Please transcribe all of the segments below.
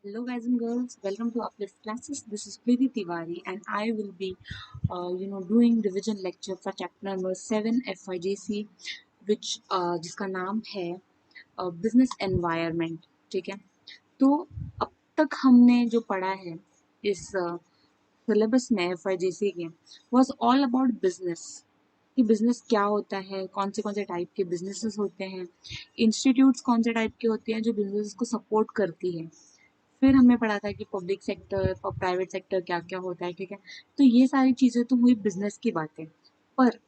Hello, guys and girls. Welcome to Uplift Classes. This is Preeti Tiwari, and I will be, doing revision lecture for chapter number 7 FYJC, which जिसका नाम है business environment. ठीक है. तो अब तक हमने जो पढ़ा है इस सिलेबस में FYJC के was all about business. कि बिजनेस क्या होता है, कौन से टाइप के बिजनेसेस होते हैं, इंस्टीट्यूट्स कौन से टाइप के होते हैं जो बिजनेस को सपोर्ट करती है. फिर हमने पढ़ा था कि पब्लिक सेक्टर और प्राइवेट सेक्टर क्या क्या होता है. ठीक है. तो ये सारी चीज़ें तो हुई बिजनेस की बातें. पर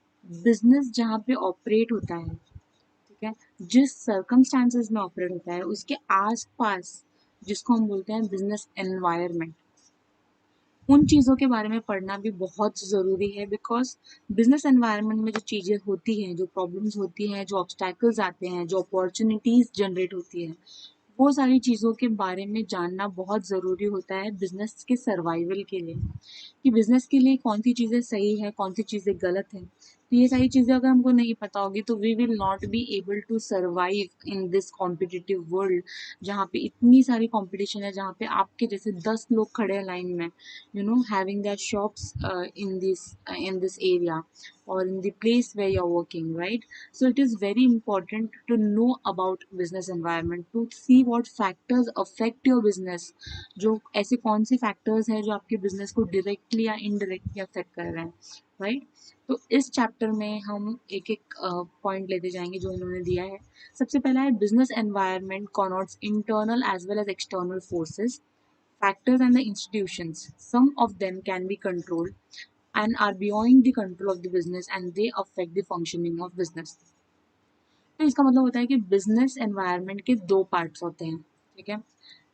बिजनेस जहाँ पे ऑपरेट होता है, ठीक है, जिस सर्कमस्टांसेस में ऑपरेट होता है उसके आसपास जिसको हम बोलते हैं बिजनेस एनवायरनमेंट, उन चीज़ों के बारे में पढ़ना भी बहुत ज़रूरी है. बिकॉज बिजनेस एनवायरनमेंट में जो चीज़ें होती हैं, जो प्रॉब्लम्स होती हैं, जो ऑब्स्टैकल्स आते हैं, जो अपॉर्चुनिटीज़ जनरेट होती है, वो सारी चीज़ों के बारे में जानना बहुत ज़रूरी होता है बिजनेस के सर्वाइवल के लिए. कि बिजनेस के लिए कौन सी चीज़ें सही है, कौन सी चीज़ें गलत है. तो ये सारी चीज़ें अगर हमको नहीं पता होगी तो we will not be able to survive in this competitive world, जहाँ पे इतनी सारी कंपटीशन है, जहाँ पे आपके जैसे 10 लोग खड़े हैं लाइन में, having their shops in this area or in the place where you're working, right? So it is very important to know about business environment, to see what factors affect your business. जो ऐसे कौन से factors हैं जो आपके business को directly या indirectly affect कर रहे हैं, राइट? तो इस चैप्टर में हम एक एक पॉइंट लेते जाएंगे जो इन्होंने दिया है. सबसे पहला है business environment connotes internal as well as external forces, factors and the institutions. Some of them can be controlled and are beyond the control of the business and they affect the functioning of business. तो इसका मतलब होता है कि business environment के दो parts होते हैं. ठीक है.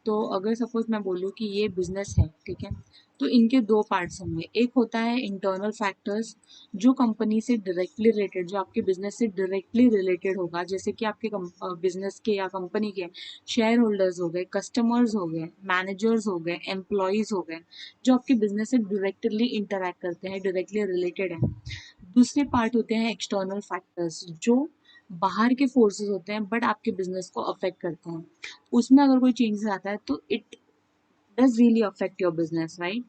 तो अगर सपोज मैं बोलूँ कि ये बिजनेस है, ठीक है, तो इनके दो पार्ट्स होंगे. एक होता है इंटरनल फैक्टर्स, जो कंपनी से डायरेक्टली रिलेटेड, जो आपके बिजनेस से डायरेक्टली रिलेटेड होगा, जैसे कि आपके बिजनेस के या कंपनी के शेयर होल्डर्स हो गए, कस्टमर्स हो गए, मैनेजर्स हो गए, एम्प्लॉयज़ हो गए, जो आपके बिजनेस से डायरेक्टली इंटरेक्ट करते हैं, डायरेक्टली रिलेटेड है. दूसरे पार्ट होते हैं एक्सटर्नल फैक्टर्स, जो बाहर के फोर्सेस होते हैं बट आपके बिजनेस को अफेक्ट करते हैं. उसमें अगर कोई चेंजेस आता है तो it does really affect your business, right?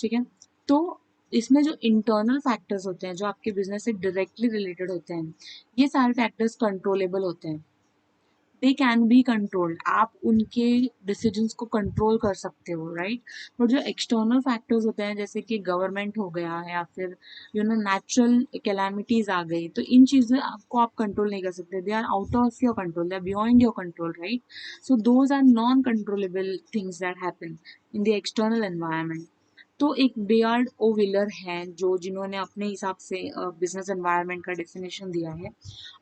ठीक है. तो इसमें जो इंटरनल फैक्टर्स होते हैं जो आपके बिजनेस से डायरेक्टली रिलेटेड होते हैं, ये सारे फैक्टर्स कंट्रोलेबल होते हैं. दे कैन बी कंट्रोल्ड, आप उनके डिसीजंस को कंट्रोल कर सकते हो, राइट? बट जो एक्सटर्नल फैक्टर्स होते हैं जैसे कि गवर्नमेंट हो गया या फिर नेचुरल कैलामिटीज आ गई, तो इन चीज़ें आपको आप कंट्रोल नहीं कर सकते. They are out of your control, they are beyond your control, right? So those are non controllable things that happen in the external environment. तो एक बेयार्ड ओ विलर हैं जो जिन्होंने अपने हिसाब से बिजनेस एनवायरनमेंट का डेफिनेशन दिया है: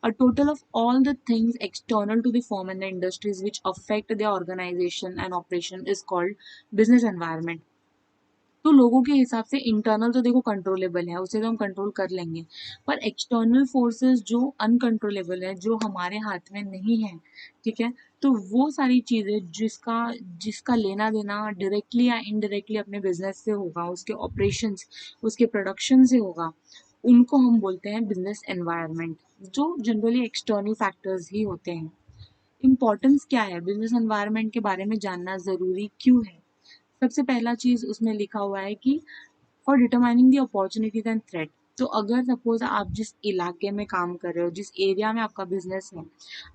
a total of all the things external to the firm and the industries which affect their organization and operation is called business environment. तो लोगों के हिसाब से इंटरनल तो देखो कंट्रोलेबल है, उसे तो हम कंट्रोल कर लेंगे. पर एक्सटर्नल फोर्सेस जो अनकंट्रोलेबल है, जो हमारे हाथ में नहीं है, ठीक है, तो वो सारी चीज़ें जिसका जिसका लेना देना डायरेक्टली या इनडायरेक्टली अपने बिजनेस से होगा, उसके ऑपरेशंस, उसके प्रोडक्शन से होगा, उनको हम बोलते हैं बिजनेस एनवायरनमेंट, जो जनरली एक्सटर्नल फैक्टर्स ही होते हैं. इम्पोर्टेंस क्या है, बिजनेस एनवायरनमेंट के बारे में जानना ज़रूरी क्यों है? सबसे पहला चीज़ उसमें लिखा हुआ है कि for determining the opportunities and threat. तो अगर सपोज आप जिस इलाके में काम कर रहे हो, जिस एरिया में आपका बिजनेस है,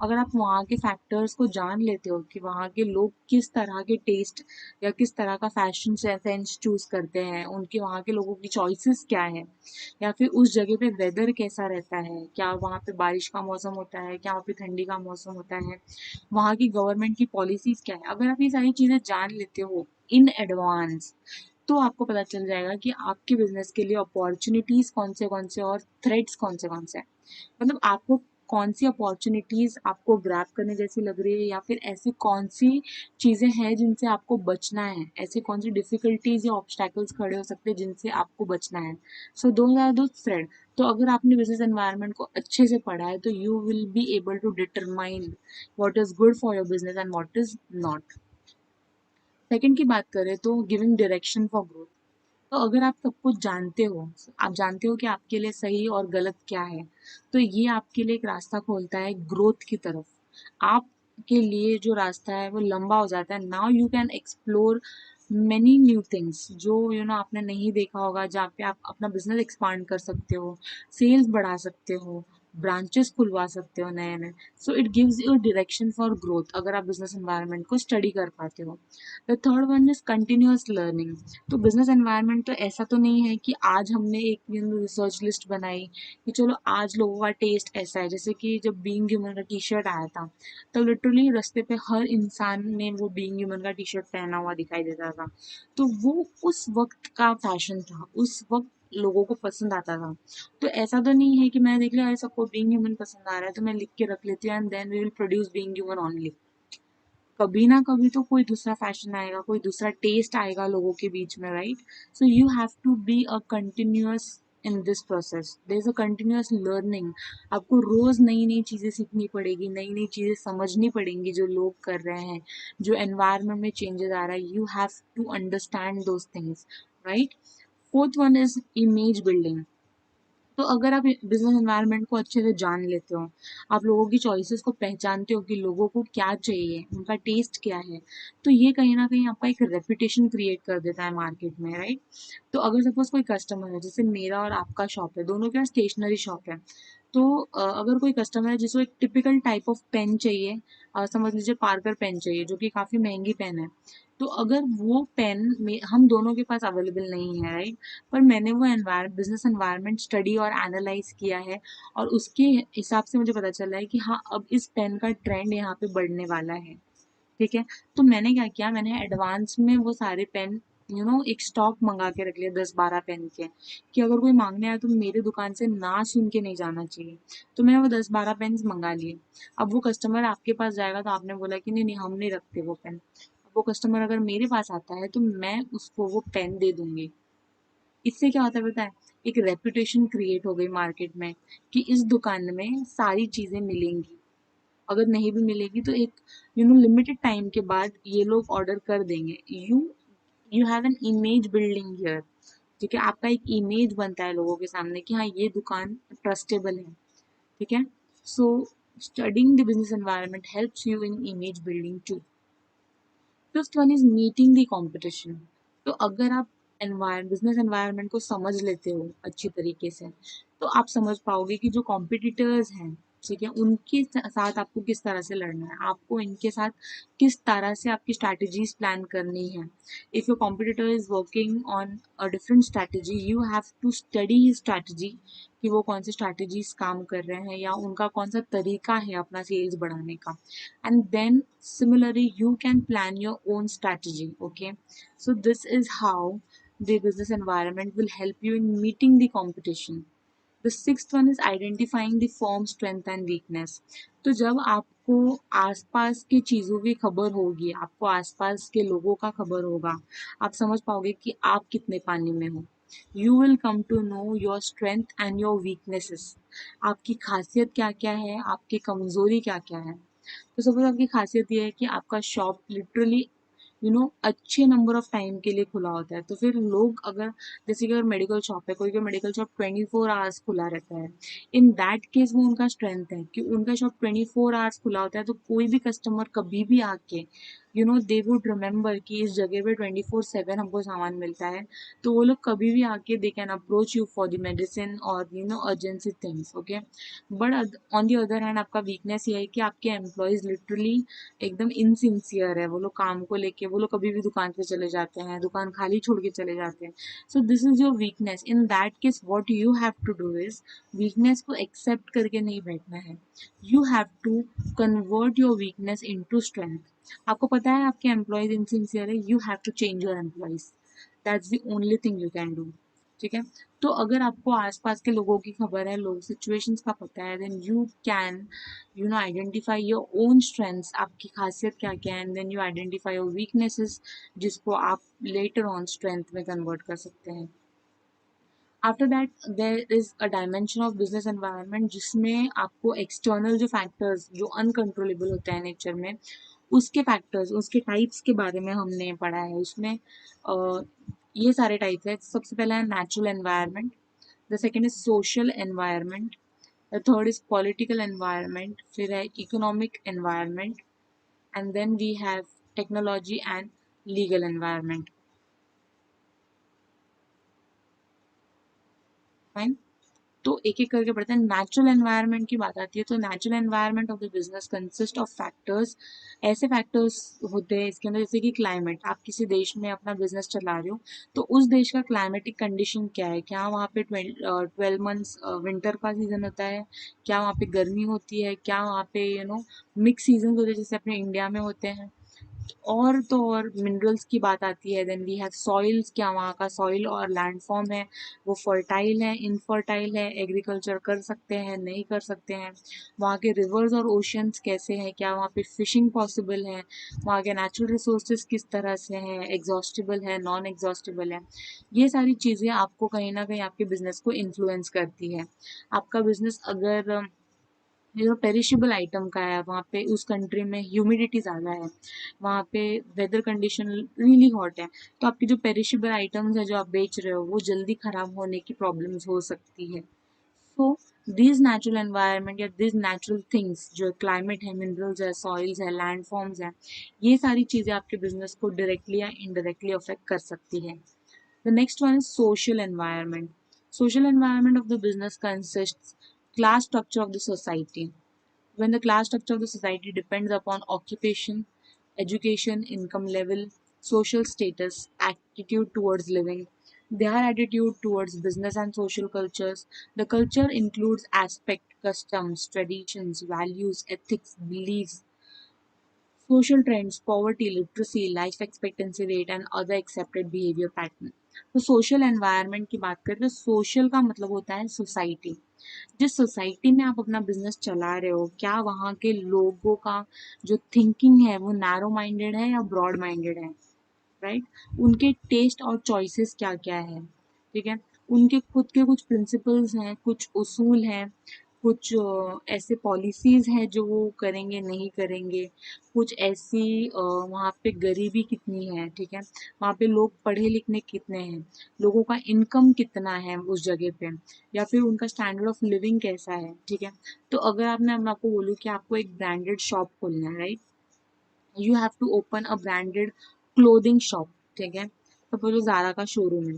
अगर आप वहाँ के फैक्टर्स को जान लेते हो कि वहाँ के लोग किस तरह के टेस्ट या किस तरह का फैशन सेंस चूज करते हैं, उनके वहाँ के लोगों की चॉइसेस क्या है, या फिर उस जगह पे वेदर कैसा रहता है, क्या वहाँ पे बारिश का मौसम होता है, क्या वहाँ पे ठंडी का मौसम होता है, वहाँ की गवर्नमेंट की पॉलिसीज क्या है, अगर आप ये सारी चीज़ें जान लेते हो इन एडवांस, तो आपको पता चल जाएगा कि आपके बिजनेस के लिए अपॉर्चुनिटीज कौन से और थ्रेट्स कौन से हैं. मतलब आपको कौन सी अपॉर्चुनिटीज आपको ग्रैब करने जैसी लग रही है, या फिर ऐसी कौन सी चीजें हैं जिनसे आपको बचना है, ऐसी कौन सी डिफिकल्टीज या ऑब्स्टैकल्स खड़े हो सकते हैं जिनसे आपको बचना है. सो दोज आर दो थ्रेड. तो अगर आपने बिजनेस एनवायरनमेंट को अच्छे से पढ़ा है तो you will be able to determine what is good for your business and what is not. Second की बात करें तो गिविंग डायरेक्शन फॉर ग्रोथ. तो अगर आप सब कुछ जानते हो, आप जानते हो कि आपके लिए सही और गलत क्या है, तो ये आपके लिए एक रास्ता खोलता है ग्रोथ की तरफ. आप के लिए जो रास्ता है वो लंबा हो जाता है। Now you can explore many new things जो आपने नहीं देखा होगा, जहाँ पे आप अपना बिजनेस एक्सपांड कर सकते हो, सेल्स बढ़ा सकते हो, ब्रांचेस खुलवा सकते हो नए नए। So it gives you direction for growth अगर आप बिजनेस एनवायरनमेंट को स्टडी कर पाते हो। The third one is continuous learning. तो बिजनेस एनवायरनमेंट तो ऐसा तो नहीं है कि आज हमने एक रिसर्च लिस्ट बनाई कि चलो आज लोगों का टेस्ट ऐसा है। जैसे कि जब बीइंग ह्यूमन का टी शर्ट आया था, तो लिटरली रास्ते पे हर इंसान ने वो बीइंग ह्यूमन का टी शर्ट पहना हुआ दिखाई देता था। तो वो उस वक्त का फैशन था, उस वक्त लोगों को पसंद आता था। तो ऐसा तो नहीं है कि मैं देख लिया अरे सबको बीइंग ह्यूमन पसंद आ रहा है तो मैं लिख के रख लेती हूँ and then we will produce being human only. कभी ना कभी तो कोई दूसरा फैशन आएगा, कोई दूसरा टेस्ट आएगा लोगों के बीच में, right? So you have to be a continuous in this process, there is a continuous learning. आपको रोज नई नई चीजें सीखनी पड़ेगी, नई नई चीजें समझनी पड़ेंगी जो लोग कर रहे हैं, जो एनवायरनमेंट में चेंजेस आ रहा है। You have to understand those things, right? Fourth one is image building. तो अगर आप बिजनेस एनवायरनमेंट को अच्छे से जान लेते हो, आप लोगों की चॉइसेस को पहचानते हो कि लोगों को क्या चाहिए, उनका टेस्ट क्या है, तो ये कहीं ना कहीं आपका एक रेपुटेशन क्रिएट कर देता है मार्केट में, राइट? तो अगर सपोज कोई कस्टमर है, जैसे मेरा और आपका शॉप है, दोनों के स्टेशनरी शॉप है। तो अगर कोई कस्टमर है जिसको एक टिपिकल टाइप ऑफ पेन चाहिए, समझ लीजिए पार्कर पेन चाहिए जो कि काफ़ी महंगी पेन है, तो अगर वो पेन में हम दोनों के पास अवेलेबल नहीं है, राइट? पर मैंने वो बिजनेस एनवायरनमेंट स्टडी और एनालाइज किया है, और उसके हिसाब से मुझे पता चला है कि हाँ अब इस पेन का ट्रेंड यहाँ पे बढ़ने वाला है। ठीक है? तो मैंने क्या किया, मैंने एडवांस में वो सारे पेन एक स्टॉक मंगा के रख लिया 10-12 पेन के, कि अगर कोई मांगने आए तो मेरे दुकान से ना सुन के नहीं जाना चाहिए। तो मैंने वो 10-12 पेन मंगा लिए। अब वो कस्टमर आपके पास जाएगा तो आपने बोला कि नहीं नहीं हम नहीं रखते वो पेन। वो कस्टमर अगर मेरे पास आता है तो मैं उसको वो पेन दे दूंगी। इससे क्या होता है पता है? एक रेपुटेशन क्रिएट हो गई मार्केट में कि इस दुकान में सारी चीजें मिलेंगी। अगर नहीं भी मिलेगी तो एक लिमिटेड टाइम के बाद ये लोग ऑर्डर कर देंगे। You you have an image building here. ठीक है? आपका एक इमेज बनता है लोगों के सामने कि हाँ ये दुकान ट्रस्टेबल है। ठीक है? So studying the business environment helps you in image building too. Fifth one is meeting the competition. तो अगर आप बिजनेस एनवायरनमेंट को समझ लेते हो अच्छी तरीके से, तो आप समझ पाओगे कि जो कॉम्पिटिटर्स हैं, ठीक है, उनके साथ आपको किस तरह से लड़ना है, आपको इनके साथ किस तरह से आपकी स्ट्रैटेजीज प्लान करनी है। If your competitor is working on a different strategy, you have to study his strategy कि वो कौन सी स्ट्रैटेजीज काम कर रहे हैं या उनका कौन सा तरीका है अपना सेल्स बढ़ाने का। And then similarly you can plan your own strategy. Okay, so this is how the business environment will help you in meeting the competition. The sixth one is identifying the firm strength and weakness. तो जब आपको आसपास की चीज़ों की खबर होगी, आपको आसपास के लोगों का खबर होगा, आप समझ पाओगे कि आप कितने पानी में हो। You will come to know your strength and your weaknesses. आपकी खासियत क्या क्या है, आपकी कमजोरी क्या क्या है। तो सपोज आपकी खासियत ये है कि आपका शॉप लिटरली अच्छे नंबर ऑफ टाइम के लिए खुला होता है, तो फिर लोग अगर, जैसे कि अगर मेडिकल शॉप है, कोई कोई मेडिकल शॉप 24 आवर्स खुला रहता है, इन दैट केस वो उनका स्ट्रेंथ है कि उनका शॉप 24 आवर्स खुला होता है। तो कोई भी कस्टमर कभी भी आके दे वुड रिमेम्बर कि इस जगह पे 24/7 हमको सामान मिलता है। तो वो लोग कभी भी आके they can approach you for the medicine और urgency things. Okay, but on the other hand आपका वीकनेस ये है कि आपके एम्प्लॉयज लिटरली एकदम इनसिंसियर है। वो लोग काम को लेके वो लोग कभी भी दुकान पे चले जाते हैं, दुकान खाली छोड़ के चले जाते हैं। So this is your weakness. In that case what you have to do is, weakness को एक्सेप्ट करके नहीं बैठना है, you have to convert your weakness into strength. आपको पता है आपके एम्प्लॉयज इनसिंसियर है, you have to change your employees. That's the only thing you can do. ठीक है? तो अगर आपको आसपास के लोगों की खबर है, लोग सिचुएशंस का पता है, then you can identify your own strengths, आपकी खासियत क्या क्या है, and then you identify your weaknesses जिसको आप लेटर ऑन स्ट्रेंथ में कन्वर्ट कर सकते हैं। After that there is a dimension of business environment जिसमें आपको एक्सटर्नल जो फैक्टर्स जो अनकंट्रोलेबल होते हैं नेचर में, उसके फैक्टर्स, उसके टाइप्स के बारे में हमने पढ़ा है। उसमें ये सारे टाइप्स है। सबसे पहला है natural environment, the second is social environment, the third is political environment, फिर है economic environment, and then we have technology and legal environment. Fine. तो एक एक करके पढ़ते हैं. नेचुरल एनवायरनमेंट की बात आती है तो natural environment of the business consist of factors. ऐसे फैक्टर्स होते हैं इसके अंदर जैसे कि क्लाइमेट. आप किसी देश में अपना बिजनेस चला रहे हो तो उस देश का क्लाइमेटिक कंडीशन क्या है, क्या वहाँ पे 12 मंथ्स विंटर का सीजन होता है, क्या वहाँ पे गर्मी होती है, क्या वहाँ पे मिक्स सीजन होते हैं जैसे अपने इंडिया में होते हैं. और तो और मिनरल्स की बात आती है. देन वी हैव सॉइल्स, क्या वहाँ का सॉइल और लैंड फॉर्म है वो फर्टाइल है, इनफर्टाइल है, एग्रीकल्चर कर सकते हैं नहीं कर सकते हैं. वहाँ के रिवर्स और ओशंस कैसे हैं, क्या वहाँ पे फिशिंग पॉसिबल है, वहाँ के नेचुरल रिसोर्सेज किस तरह से हैं, एग्जॉस्टिबल है नॉन एग्जॉस्टिबल है. ये सारी चीज़ें आपको कहीं ना कहीं आपके बिजनेस को इन्फ्लुएंस करती है. आपका बिजनेस अगर पेरिशेबल आइटम का है, वहाँ पे उस कंट्री में ह्यूमिडिटी ज़्यादा है, वहाँ पे वेदर कंडीशन रियली हॉट है, तो आपके जो पेरिशेबल आइटम्स है जो आप बेच रहे हो वो जल्दी ख़राब होने की प्रॉब्लम्स हो सकती है. सो दिस नेचुरल एनवायरनमेंट या दिस नेचुरल थिंग्स जो क्लाइमेट है, मिनरल्स है, सॉइल्स है, लैंड फॉर्म्स है, ये सारी चीज़ें आपके बिजनेस को डायरेक्टली या इनडायरेक्टली अफेक्ट कर सकती है. The next one is social environment. Social environment of the business consists class structure of the society. When the class structure of the society depends upon occupation, education, income level, social status, attitude towards living, their attitude towards business and social cultures. The culture includes aspect, customs, traditions, values, ethics, beliefs, social trends, poverty, literacy, life expectancy rate and other accepted behavior pattern. तो social environment की बात करें तो social का मतलब होता है society. जिस सोसाइटी में आप अपना बिजनेस चला रहे हो, क्या वहाँ के लोगों का जो थिंकिंग है वो नैरो माइंडेड है या ब्रॉड माइंडेड है, राइट. उनके टेस्ट और चॉइसेस क्या क्या है, ठीक है. उनके खुद के कुछ प्रिंसिपल्स हैं, कुछ उसूल हैं, कुछ ऐसे पॉलिसीज हैं जो वो करेंगे नहीं करेंगे. कुछ ऐसी वहाँ पे गरीबी कितनी है, ठीक है, वहाँ पे लोग पढ़े लिखने कितने हैं, लोगों का इनकम कितना है उस जगह पे, या फिर उनका स्टैंडर्ड ऑफ लिविंग कैसा है, ठीक है. तो अगर मैं आपको बोलूँ कि आपको एक ब्रांडेड शॉप खोलना है, right, you have to open a branded clothing shop, ठीक है. सपोज ज़ारा का शोरूम है,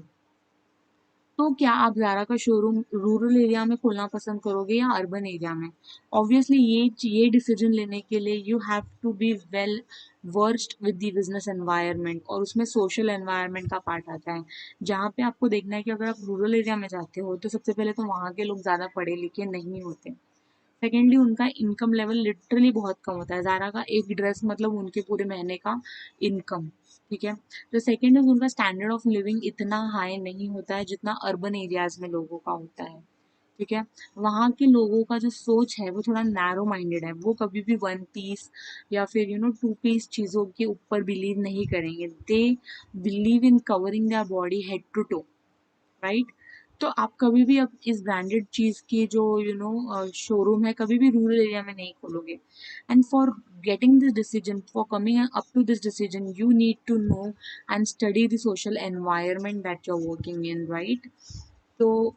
तो क्या आप ज़ारा का शोरूम रूरल एरिया में खोलना पसंद करोगे या अर्बन एरिया में? ऑब्वियसली ये डिसीजन लेने के लिए you have to be well versed with the business environment, और उसमें सोशल एनवायरनमेंट का पार्ट आता है. जहाँ पे आपको देखना है कि अगर आप रूरल एरिया में जाते हो तो सबसे पहले तो वहाँ के लोग ज़्यादा पढ़े लिखे नहीं होते. सेकेंडली उनका इनकम लेवल लिटरली बहुत कम होता है. ज़ारा का एक ड्रेस मतलब उनके पूरे महीने का इनकम, ठीक है. तो सेकेंड है उनका स्टैंडर्ड ऑफ लिविंग इतना हाई नहीं होता है जितना अर्बन एरियाज में लोगों का होता है, ठीक है. वहाँ के लोगों का जो सोच है वो थोड़ा नैरो माइंडेड है. वो कभी भी वन पीस या फिर टू पीस चीज़ों के ऊपर बिलीव नहीं करेंगे. They believe in covering their body head to toe, right. तो आप कभी भी अब इस ब्रांडेड चीज़ की जो शोरूम है कभी भी रूरल एरिया में नहीं खोलोगे. And for getting this decision, for coming up to this decision, you need to know and study the social environment that you are working in, right. तो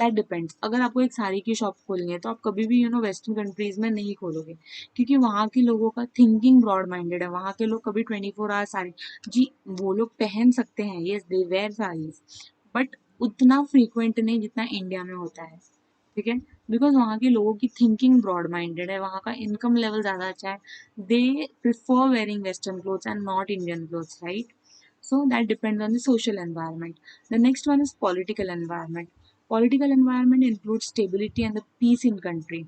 दैट डिपेंड्स. अगर आपको एक साड़ी की शॉप खोलनी है तो आप कभी भी वेस्टर्न कंट्रीज में नहीं खोलोगे, क्योंकि वहाँ के लोगों का थिंकिंग ब्रॉड माइंडेड है. वहाँ के लोग कभी 24 आवर साड़ी, जी वो लोग पहन सकते हैं, yes they wear saris, but उतना फ्रीक्वेंट नहीं जितना इंडिया में होता है, ठीक है. बिकॉज वहाँ के लोगों की थिंकिंग ब्रॉड माइंडेड है, वहाँ का इनकम लेवल ज़्यादा अच्छा है. They prefer wearing western clothes and not Indian clothes, right. So that depends on the social environment. The next one is political environment. Political environment includes stability and the peace in country.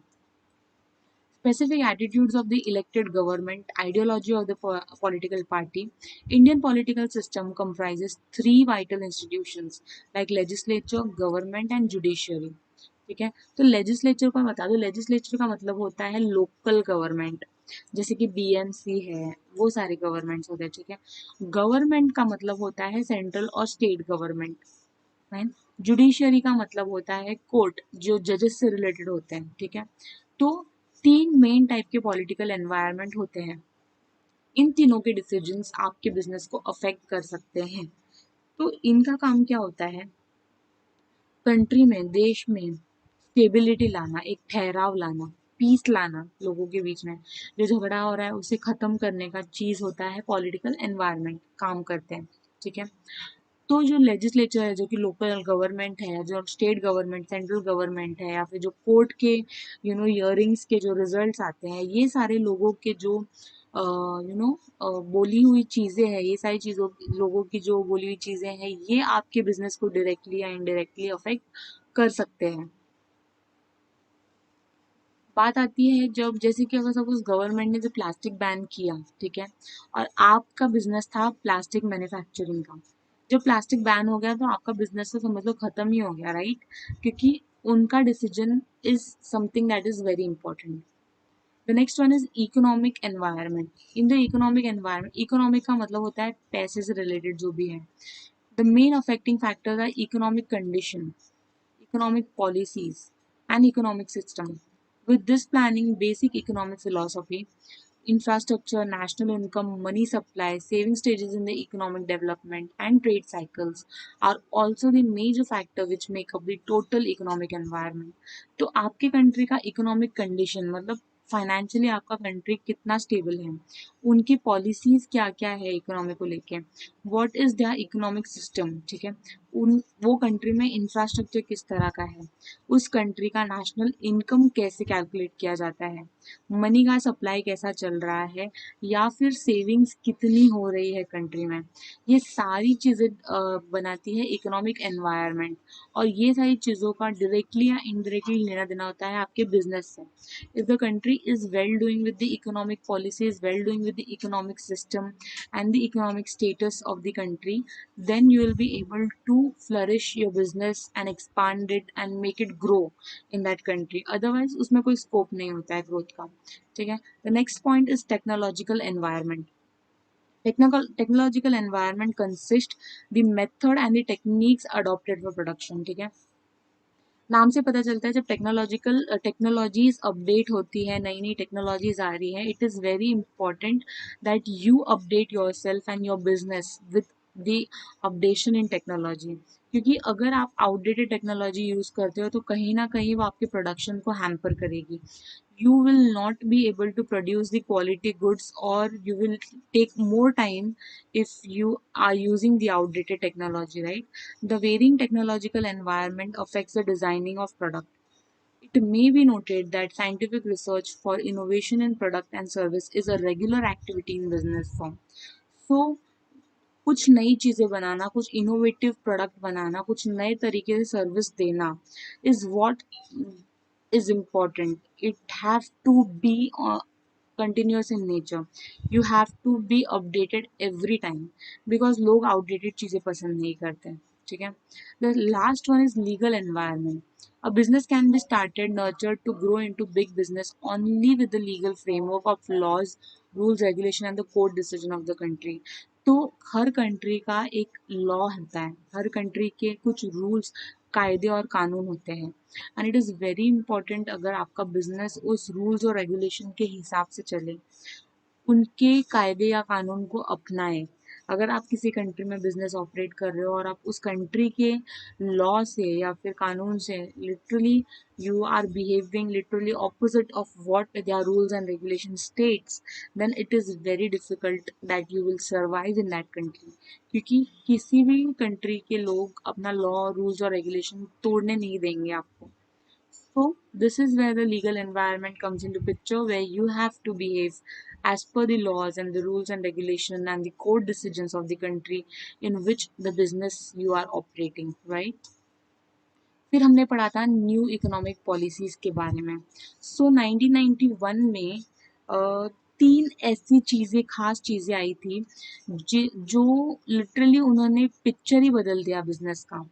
Specific attitudes of the elected government, ideology of the political party. Indian political system comprises three vital institutions like legislature, government and judiciary. ठीक है. तो legislature का बता दो. Legislature का मतलब होता है लोकल गवर्नमेंट, जैसे कि बीएमसी है, वो सारे गवर्नमेंट्स होते हैं, ठीक है. गवर्नमेंट का मतलब होता है सेंट्रल और स्टेट गवर्नमेंट. फाइन. जुडिशरी का मतलब होता है कोर्ट, जो जजेस से रिलेटेड होते हैं, ठीक है. तो तीन मेन टाइप के पॉलिटिकल एनवायरनमेंट होते हैं. इन तीनों के डिसीजंस आपके बिजनेस को अफेक्ट कर सकते हैं. तो इनका काम क्या होता है? कंट्री में, देश में स्टेबिलिटी लाना, एक ठहराव लाना, पीस लाना लोगों के बीच में, जो झगड़ा हो रहा है उसे खत्म करने का चीज होता है पॉलिटिकल एनवायरनमेंट, काम करते हैं। ठीक है। तो जो लेजिस्लेचर है, जो कि लोकल गवर्नमेंट है, जो स्टेट गवर्नमेंट, सेंट्रल गवर्नमेंट है, या फिर जो कोर्ट के हियरिंग्स के जो रिजल्ट्स आते हैं, ये सारे लोगों के जो बोली हुई चीजें हैं, ये सारी चीजों, लोगों की जो बोली हुई चीजें हैं, ये आपके बिजनेस को डायरेक्टली या इनडायरेक्टली अफेक्ट कर सकते हैं। बात आती है जब, जैसे कि अगर सपोज गवर्नमेंट ने जो प्लास्टिक बैन किया, ठीक है, और आपका बिजनेस था प्लास्टिक मैन्युफैक्चरिंग का, जब प्लास्टिक बैन हो गया तो आपका बिजनेस तो समझ लो खत्म ही हो गया, राइट? क्योंकि उनका decision is something that is very important. The next one is economic environment. In the economic environment, economic का मतलब होता है पैसे से रिलेटेड जो भी है। The main affecting factors are economic condition, economic policies, and economic system. With this planning, basic economic philosophy, infrastructure, national income, money supply, saving stages in the economic development, and trade cycles are also the major factor which make up the total economic environment. तो आपके country का economic condition मतलब financially आपका country कितना stable है, उनकी policies क्या क्या है इकोनॉमी को लेके, what is their economic system, ठीक है, उन वो कंट्री में इंफ्रास्ट्रक्चर किस तरह का है, उस कंट्री का नेशनल इनकम कैसे कैलकुलेट किया जाता है, मनी का सप्लाई कैसा चल रहा है, या फिर सेविंग्स कितनी हो रही है कंट्री में, ये सारी चीज़ें बनाती है इकोनॉमिक एनवायरनमेंट। और ये सारी चीज़ों का डायरेक्टली या इनडायरेक्टली लेना देना होता है आपके बिजनेस से। If the country is well doing with the economic policies, well doing with the economic system and the economic status of the country, then you will be able to flourish your business and expand it and make it grow in that country. Otherwise उसमें कोई scope नहीं होता है growth का। ठीक है। The next point is technological environment. Technological environment consists the method and the techniques adopted for production। ठीक है। नाम से पता चलता है जब टेक्नोलॉजीज अपडेट होती है, नई नई टेक्नोलॉजीज आ रही है, it is very important that you update your self and your business with the updation in technology. क्योंकि अगर आप आउटडेटेड टेक्नोलॉजी यूज़ करते हो तो कहीं ना कहीं वो आपके प्रोडक्शन को हैम्पर करेगी। You will not be able to produce the quality goods, or you will take more time if you are using the outdated technology, right? The varying technological environment affects the designing of product. It may be noted that scientific research for innovation in product and service is a regular activity in business firm. So कुछ नई चीज़ें बनाना, कुछ innovative product बनाना, कुछ नए तरीके से service देना is what is important. It have to be continuous in nature. You have to be updated every time because लोग outdated चीज़ें पसंद नहीं करते हैं। ठीक है। The last one is legal environment. A business can be started, nurtured to grow into big business only with the legal framework of laws, rules, regulation and the court decision of the country. तो हर country का एक law होता है, हर country के कुछ rules, कायदे और कानून होते हैं, and it is very important अगर आपका बिजनेस उस रूल्स और रेगुलेशन के हिसाब से चले, उनके कायदे या कानून को अपनाएं। अगर आप किसी कंट्री में बिजनेस ऑपरेट कर रहे हो और आप उस कंट्री के लॉ से या फिर कानून से literally you are behaving literally opposite of what their rules and regulation states, then it is very difficult that you will survive in that country. क्योंकि किसी भी कंट्री के लोग अपना लॉ, रूल्स और रेगुलेशन तोड़ने नहीं देंगे आपको। So this is where the legal environment comes into picture, where you have to behave as per the laws and the rules and regulation and the court decisions of the country in which the business you are operating, right? फिर हमने पढ़ा था new economic policies के बारे में। सो 1991 में तीन ऐसी चीज़ें, खास चीज़ें आई थी जो लिटरली उन्होंने पिक्चर ही बदल दिया बिजनेस का।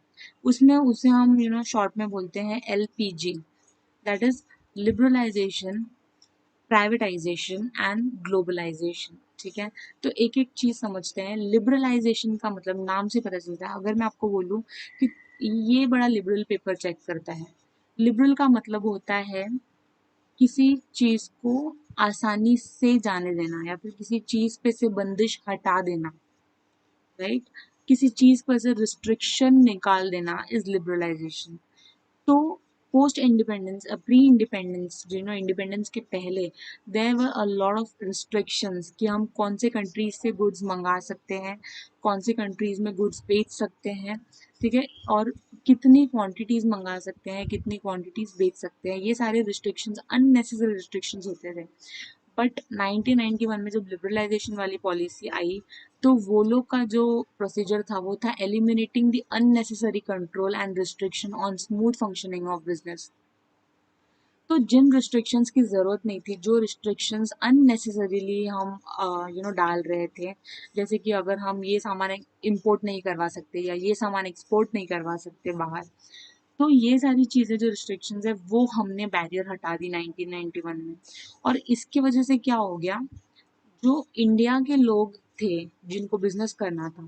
उसमें उसे हम शॉर्ट में बोलते हैं LPG, that is liberalisation, privatisation and globalisation. ठीक है। तो एक एक चीज समझते हैं। लिबरलाइजेशन का मतलब नाम से पता चलता है। अगर मैं आपको बोलूं कि ये बड़ा लिबरल पेपर चेक करता है, लिबरल का मतलब होता है किसी चीज को आसानी से जाने देना या फिर किसी चीज पे से बंदिश हटा देना, राइट? किसी चीज पर से रिस्ट्रिक्शन निकाल देना इज लिबरलाइजेशन। तो post independence, pre independence, independence के पहले there were a lot of restrictions कि हम कौन से कंट्रीज से गुड्स मंगा सकते हैं, कौन से कंट्रीज में गुड्स बेच सकते हैं, ठीक है, और कितनी क्वांटिटीज मंगा सकते हैं, कितनी क्वांटिटीज बेच सकते हैं, ये सारे रिस्ट्रिक्शंस, अननेसेसरी रिस्ट्रिक्शंस होते थे। बट 1991 में जब लिबरलाइजेशन वाली पॉलिसी आई, तो वो लोग का जो प्रोसीजर था वो था eliminating the unnecessary control and restriction on smooth functioning of business. तो जिन रिस्ट्रिक्शंस की ज़रूरत नहीं थी, जो रिस्ट्रिक्शंस अननेसेसरीली हम डाल रहे थे, जैसे कि अगर हम ये सामान इंपोर्ट नहीं करवा सकते या ये सामान एक्सपोर्ट नहीं करवा सकते बाहर, तो ये सारी चीज़ें जो रिस्ट्रिक्शंस है वो हमने बैरियर हटा दी 1991 में। और इसकी वजह से क्या हो गया, जो इंडिया के लोग थे जिनको बिजनेस करना था,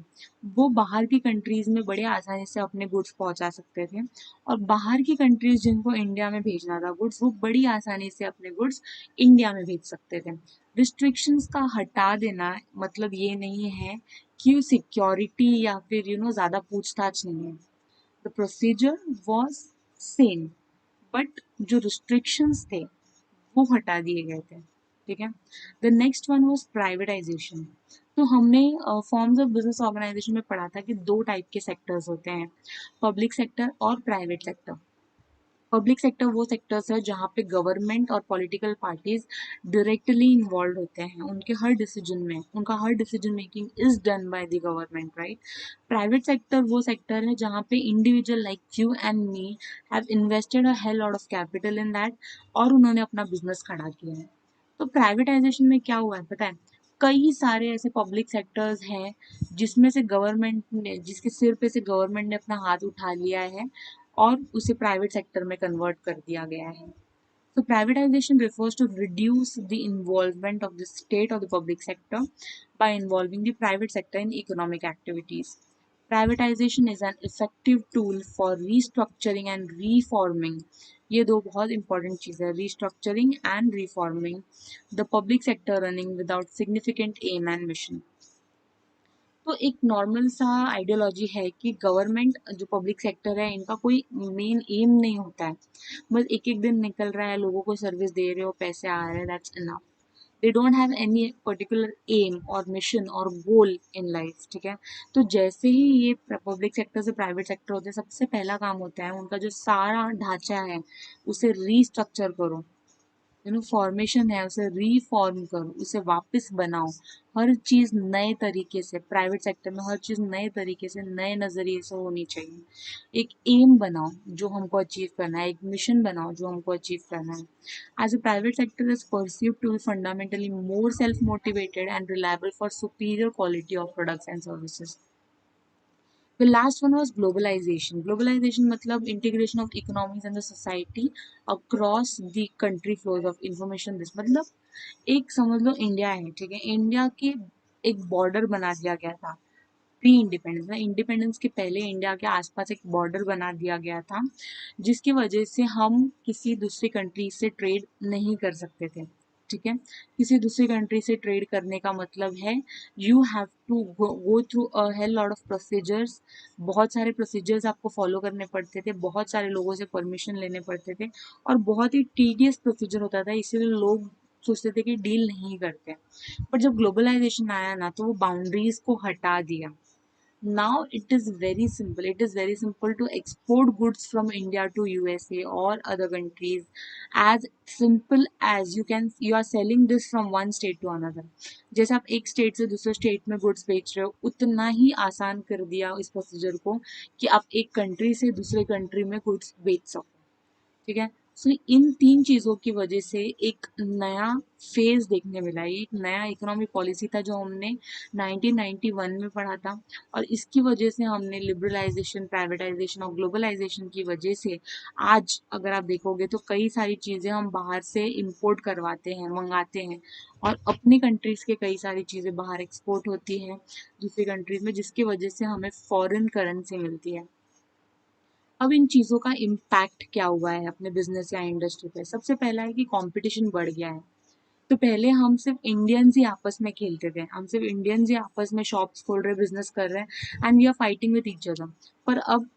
वो बाहर की कंट्रीज में बड़े आसानी से अपने गुड्स पहुंचा सकते थे, और बाहर की कंट्रीज जिनको इंडिया में भेजना था गुड्स, वो बड़ी आसानी से अपने गुड्स इंडिया में भेज सकते थे। रिस्ट्रिक्शंस का हटा देना मतलब ये नहीं है कि सिक्योरिटी या फिर ज़्यादा पूछताछ नहीं है। The procedure was same, but जो रिस्ट्रिक्शंस थे वो हटा दिए गए थे, ठीक है। The next one was privatisation. तो हमने फॉर्म्स ऑफ बिजनेस ऑर्गेनाइजेशन में पढ़ा था कि दो टाइप के सेक्टर्स होते हैं, पब्लिक सेक्टर और प्राइवेट सेक्टर। पब्लिक सेक्टर वो सेक्टर्स है जहाँ पे गवर्नमेंट और पॉलिटिकल पार्टीज डायरेक्टली इन्वॉल्व होते हैं, उनके हर डिसीजन में, उनका हर decision making is done by the government, right. Private sector वो सेक्टर है जहाँ पे individual like you and me have invested a hell lot of capital in that, और उन्होंने अपना बिजनेस खड़ा किया है। तो प्राइवेटाइजेशन में क्या हुआ है पता है, कई सारे ऐसे पब्लिक सेक्टर्स हैं जिसमें से गवर्नमेंट ने, जिसके सिर पे से गवर्नमेंट ने अपना हाथ उठा लिया है और उसे प्राइवेट सेक्टर में कन्वर्ट कर दिया गया है। So privatization refers to reduce the involvement of the state or the public sector by involving the private sector in economic activities. Privatization is an effective tool for restructuring and reforming. ये दो बहुत important चीज़ है, restructuring and reforming the public sector running without significant aim and mission. तो एक normal सा ideology है कि government जो पब्लिक सेक्टर है इनका कोई मेन एम नहीं होता है, बस एक एक दिन निकल रहा है, लोगों को सर्विस दे रहे हो, पैसे आ रहे हैं, that's enough. They don't have any particular aim और मिशन और गोल इन लाइफ, ठीक है। तो जैसे ही ये पब्लिक सेक्टर से प्राइवेट सेक्टर होते हैं, सबसे पहला काम होता है उनका जो सारा ढांचा है उसे रीस्ट्रक्चर करो, फॉर्मेशन है उसे रीफॉर्म करो, उसे वापस बनाओ। हर चीज़ नए तरीके से, प्राइवेट सेक्टर में हर चीज़ नए तरीके से, नए नज़रिए से होनी चाहिए। एक एम बनाओ जो हमको अचीव करना है, एक मिशन बनाओ जो हमको अचीव करना है। As a private sector is perceived to be fundamentally more self motivated and reliable for superior quality of products and services. The last one was globalization. Globalization मतलब integration of economies and the society across the country flows of information. This मतलब एक समझ लो India है, ठीक है, India के एक border बना दिया गया था प्री इंडिपेंडेंस में, इंडिपेंडेंस के पहले इंडिया के आसपास एक बॉर्डर बना दिया गया था, जिसकी वजह से हम किसी दूसरी कंट्री से ट्रेड नहीं कर सकते थे, ठीक है। किसी दूसरी कंट्री से ट्रेड करने का मतलब है you have to go through a hell lot of procedures. बहुत सारे प्रोसीजर्स आपको फॉलो करने पड़ते थे, बहुत सारे लोगों से परमिशन लेने पड़ते थे, और बहुत ही टीडियस प्रोसीजर होता था, इसीलिए लोग सोचते थे कि डील नहीं करते। पर जब ग्लोबलाइजेशन आया ना, तो वो बाउंड्रीज को हटा दिया। Now it is very simple to export goods from India to USA or other countries, as simple as you are selling this from one state to another. जैसे आप एक स्टेट से दूसरे स्टेट में गुड्स बेच रहे हो, उतना ही आसान कर दिया इस प्रोसीजर को कि आप एक कंट्री से दूसरे कंट्री में गुड्स बेच सको, ठीक है। सो इन तीन चीज़ों की वजह से एक नया फेज देखने मिला, ये एक नया इकोनॉमिक पॉलिसी था जो हमने 1991 में पढ़ा था, और इसकी वजह से हमने लिबरलाइजेशन, प्राइवेटाइजेशन और ग्लोबलाइजेशन की वजह से आज अगर आप देखोगे तो कई सारी चीज़ें हम बाहर से इंपोर्ट करवाते हैं, मंगाते हैं, और अपनी कंट्रीज़ के कई सारी चीज़ें बाहर एक्सपोर्ट होती हैं दूसरी कंट्रीज़ में, जिसकी वजह से हमें फॉरेन करेंसी मिलती है। अब इन चीज़ों का इम्पैक्ट क्या हुआ है अपने बिजनेस या इंडस्ट्री पे, सबसे पहला है कि कंपटीशन बढ़ गया है। तो पहले हम सिर्फ इंडियंस ही आपस में खेलते थे, हम सिर्फ इंडियंस ही आपस में शॉप्स खोल रहे, बिजनेस कर रहे हैं, and we are fighting with each other. पर अब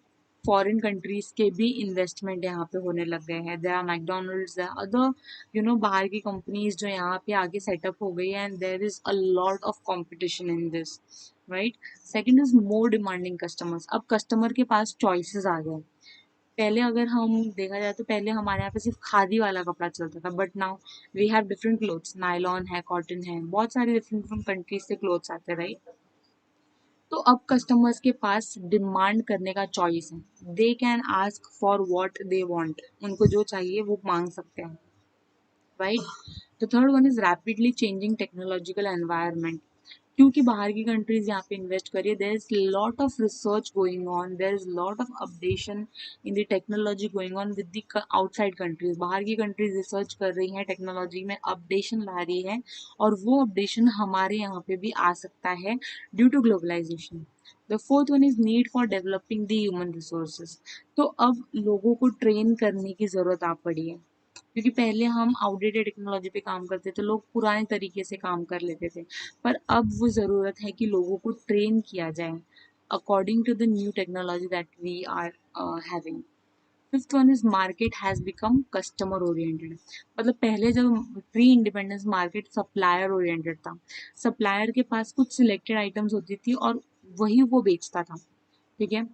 फॉरेन कंट्रीज के भी इन्वेस्टमेंट यहाँ पे होने लग गए हैं। There are McDonald's, there other बाहर की कंपनीज जो यहाँ पे आगे सेटअप हो गई है, and there is a lot of competition in this, right. Second is more demanding customers. अब कस्टमर के पास चॉइसेस आ गए। पहले अगर हम देखा जाए तो पहले हमारे यहाँ पे सिर्फ खादी वाला कपड़ा चलता था, but now we have different clothes, nylon है, कॉटन है, बहुत सारे डिफरेंट डिफरेंट कंट्रीज से क्लोथ्स आते हैं, राइट। तो अब कस्टमर्स के पास डिमांड करने का चॉइस है। They can ask for what they want, उनको जो चाहिए वो मांग सकते हैं, right. The third one is rapidly changing technological environment. क्योंकि बाहर की कंट्रीज यहाँ पे इन्वेस्ट करिए, there is lot of research going on, there is lot of updation in the technology going on with the outside countries. बाहर की countries research कर रही हैं, टेक्नोलॉजी में अपडेशन ला रही है, और वो अपडेशन हमारे यहाँ पे भी आ सकता है due to globalisation. The fourth one is need for developing the human resources. तो अब लोगों को ट्रेन करने की जरूरत आ पड़ी है, क्योंकि पहले हम आउटडेटेड टेक्नोलॉजी पे काम करते थे, लोग पुराने तरीके से काम कर लेते थे, पर अब वो ज़रूरत है कि लोगों को ट्रेन किया जाए according to the new technology that we are having. Fifth one is market has become customer oriented. मतलब पहले जब pre independence market supplier oriented था, सप्लायर के पास कुछ सिलेक्टेड आइटम्स होती थी और वही वो बेचता था, ठीक है।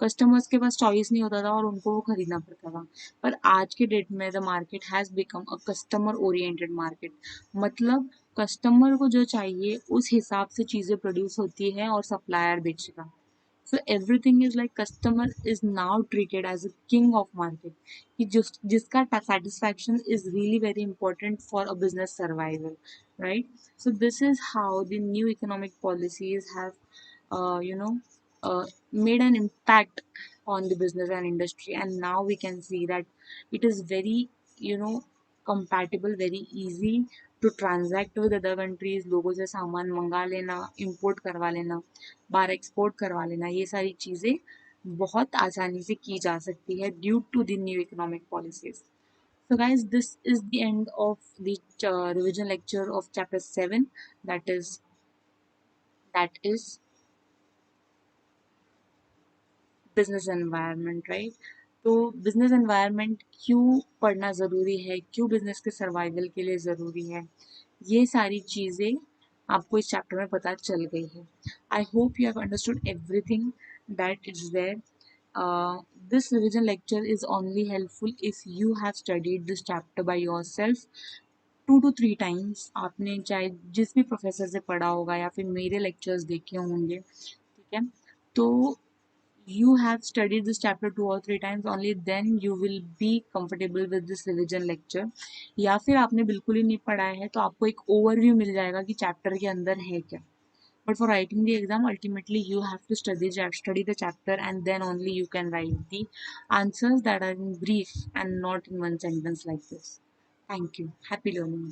कस्टमर्स के पास चॉइस नहीं होता था और उनको वो खरीदना पड़ता था। पर आज के डेट में the market has become a customer oriented market. मतलब कस्टमर को जो चाहिए उस हिसाब से चीज़ें प्रोड्यूस होती है और सप्लायर बेचेगा। So everything is like customer is now treated as a king of market, कि जिसका satisfaction is really very important for a business survival, right? So this is how the new economic policies have you know made an impact on the business and industry, and now we can see that it is very you know compatible, very easy to transact with other countries। लोगों से सामान मंगा लेना, import करवा लेना, बाहर export करवा लेना, ये सारी चीज़ें बहुत आसानी से की जा सकती है due to the new economic policies. So guys, this is the end of the revision lecture of chapter 7, that is business environment, right. तो बिजनेस एनवायरनमेंट क्यों पढ़ना ज़रूरी है, क्यों बिजनेस के सर्वाइवल के लिए ज़रूरी है, ये सारी चीज़ें आपको इस चैप्टर में पता चल गई है। I hope you have understood everything that is there. This revision lecture is only helpful if you have studied this chapter by yourself 2 to 3 times। आपने चाहे जिस भी प्रोफेसर से पढ़ा होगा या फिर मेरे लेक्चर्स देखे होंगे, ठीक है। तो you have studied this chapter 2 or 3 times, only then you will be comfortable with this revision lecture। या फिर आपने बिल्कुल ही नहीं पढ़ा है तो आपको एक ओवरव्यू मिल जाएगा कि चैप्टर के अंदर है क्या। But for writing the exam, ultimately you have to study the chapter, and then only you can write the answers that are in brief and not in one sentence like this. Thank you. Happy learning.